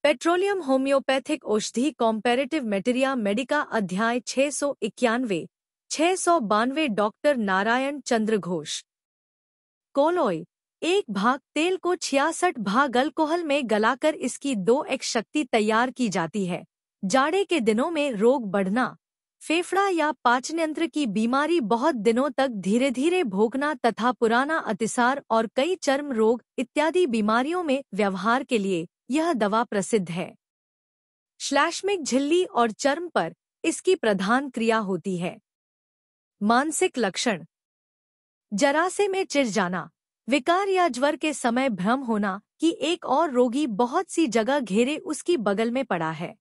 Petroleum homeopathic औषधि कॉम्पैरेटिव मेटेरिया Medica अध्याय 691 692 doctor Narayan चंद्र घोष। कोलोय 1 भाग तेल को 66 भाग अल्कोहल में गलाकर इसकी 2x शक्ति तैयार की जाती है। जाड़े के दिनों में रोग बढ़ना, फेफड़ा या पाचनतंत्र की बीमारी बहुत दिनों तक धीरे धीरे भोगना तथा पुराना अतिसार और कई चर्म रोग इत्यादि बीमारियों में व्यवहार के लिए यह दवा प्रसिद्ध है। श्लैष्मिक झिल्ली और चर्म पर इसकी प्रधान क्रिया होती है। मानसिक लक्षण: जरासे में चिढ़ जाना, विकार या ज्वर के समय भ्रम होना कि एक और रोगी बहुत सी जगह घेरे उसकी बगल में पड़ा है।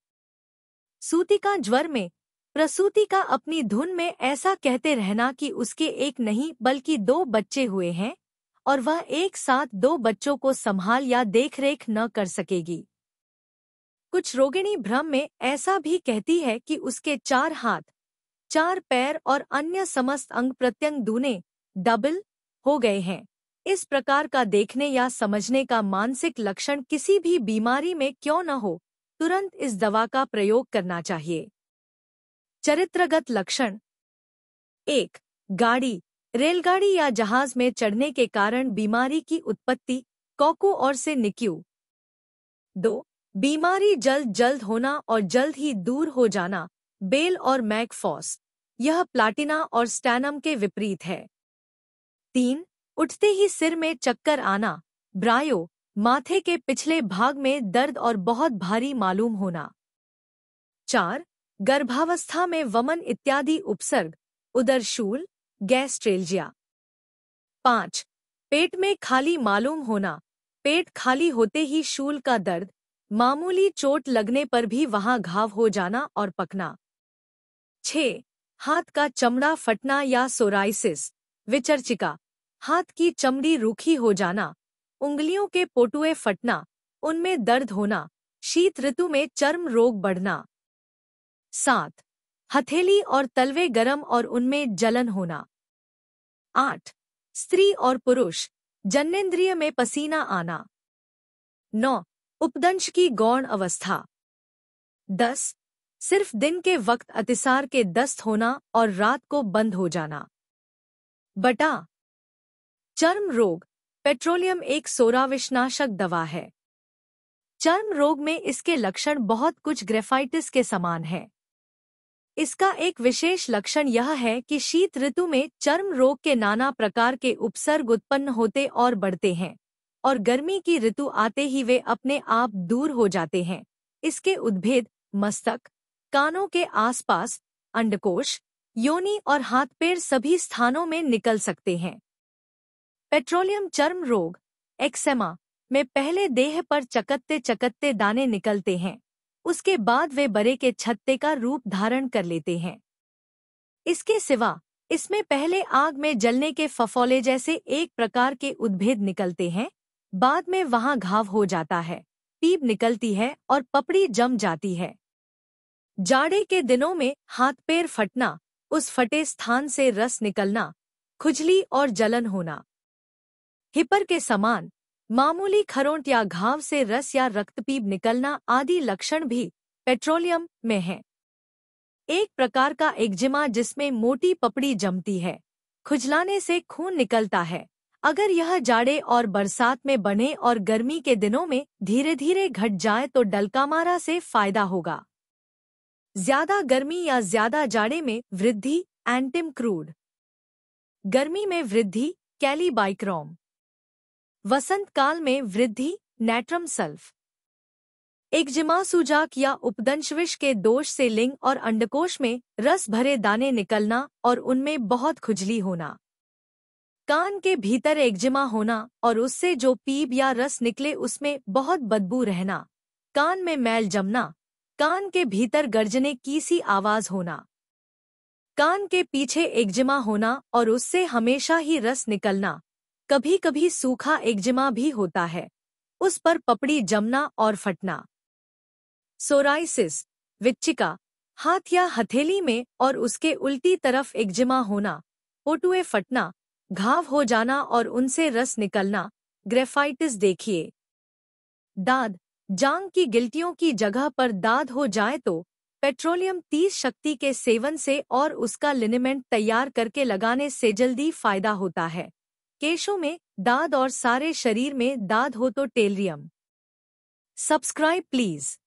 सूतिका ज्वर में प्रसूति का अपनी धुन में ऐसा कहते रहना कि उसके एक नहीं बल्कि 2 बच्चे हुए हैं और वह एक साथ 2 बच्चों को संभाल या देखरेख न कर सकेगी। कुछ रोगिणी भ्रम में ऐसा भी कहती है कि उसके 4 हाथ, 4 पैर और अन्य समस्त अंग प्रत्यंग दूने डबल हो गए हैं। इस प्रकार का देखने या समझने का मानसिक लक्षण किसी भी बीमारी में क्यों न हो, तुरंत इस दवा का प्रयोग करना चाहिए। चरित्रगत लक्षण: 1. गाड़ी, रेलगाड़ी या जहाज में चढ़ने के कारण बीमारी की उत्पत्ति, कोकू और से निक्यू। 2. बीमारी जल्द जल्द होना और जल्द ही दूर हो जाना, बेल और मैकफॉस। यह प्लाटिना और स्टैनम के विपरीत है। 3. उठते ही सिर में चक्कर आना, ब्रायो, माथे के पिछले भाग में दर्द और बहुत भारी मालूम होना। 4. गर्भावस्था में वमन इत्यादि उपसर्ग, उदरशूल, गैस्ट्रेल्जिया। 5. पेट में खाली मालूम होना, पेट खाली होते ही शूल का दर्द, मामूली चोट लगने पर भी वहां घाव हो जाना और पकना। 6. हाथ का चमड़ा फटना या सोराइसिस, विचर्चिका, हाथ की चमड़ी रूखी हो जाना, उंगलियों के पोटुए फटना, उनमें दर्द होना, शीत ऋतु में चर्म रोग बढ़ना। 7. हथेली और तलवे गरम और उनमें जलन होना। 8. स्त्री और पुरुष, जननेंद्रिय में पसीना आना। 9. उपदंश की गौण अवस्था। 10. सिर्फ दिन के वक्त अतिसार के दस्त होना और रात को बंद हो जाना। बटा चर्म रोग: पेट्रोलियम एक सोराविषनाशक दवा है। चर्म रोग में इसके लक्षण बहुत कुछ ग्रेफाइटिस के समान है। इसका एक विशेष लक्षण यह है कि शीत ऋतु में चर्म रोग के नाना प्रकार के उपसर्ग उत्पन्न होते और बढ़ते हैं और गर्मी की ऋतु आते ही वे अपने आप दूर हो जाते हैं। इसके उद्भेद मस्तक, कानों के आसपास, अंडकोश, योनि और हाथ पैर सभी स्थानों में निकल सकते हैं। पेट्रोलियम चर्म रोग एक्सेमा में पहले देह पर चकत्ते चकत्ते दाने निकलते हैं, उसके बाद वे बरे के छत्ते का रूप धारण कर लेते हैं। इसके सिवा इसमें पहले आग में जलने के फफोले जैसे एक प्रकार के उद्भेद निकलते हैं, बाद में वहां घाव हो जाता है, पीप निकलती है और पपड़ी जम जाती है। जाड़े के दिनों में हाथ पैर फटना, उस फटे स्थान से रस निकलना, खुजली और जलन होना। हिपर के समान मामूली खरोंट या घाव से रस या रक्तपीप निकलना आदि लक्षण भी पेट्रोलियम में हैं। एक प्रकार का एक्जिमा जिसमें मोटी पपड़ी जमती है, खुजलाने से खून निकलता है। अगर यह जाड़े और बरसात में बने और गर्मी के दिनों में धीरे धीरे घट जाए तो डलकामारा से फायदा होगा। ज्यादा गर्मी या ज्यादा जाड़े में वृद्धि, एंटिम क्रूड। गर्मी में वृद्धि, कैलीबाइक्रोम। वसंत काल में वृद्धि, नैट्रम सल्फ। एक्जिमा सूजाक या उपदंशविष के दोष से लिंग और अंडकोश में रस भरे दाने निकलना और उनमें बहुत खुजली होना। कान के भीतर एक्जिमा होना और उससे जो पीप या रस निकले उसमें बहुत बदबू रहना। कान में मैल जमना, कान के भीतर गर्जने की सी आवाज होना। कान के पीछे एक्जिमा होना और उससे हमेशा ही रस निकलना। कभी कभी सूखा एक्जिमा भी होता है, उस पर पपड़ी जमना और फटना। सोराइसिस, विच्चिका, हाथ या हथेली में और उसके उल्टी तरफ एक्जिमा होना, पोटुए फटना, घाव हो जाना और उनसे रस निकलना, ग्रेफाइटिस देखिए। दाद, जांग की गिल्टियों की जगह पर दाद हो जाए तो पेट्रोलियम 30 शक्ति के सेवन से और उसका लिनेमेंट तैयार करके लगाने से जल्दी फायदा होता है। केशों में दाद और सारे शरीर में दाद हो तो टेलरियम। Subscribe please.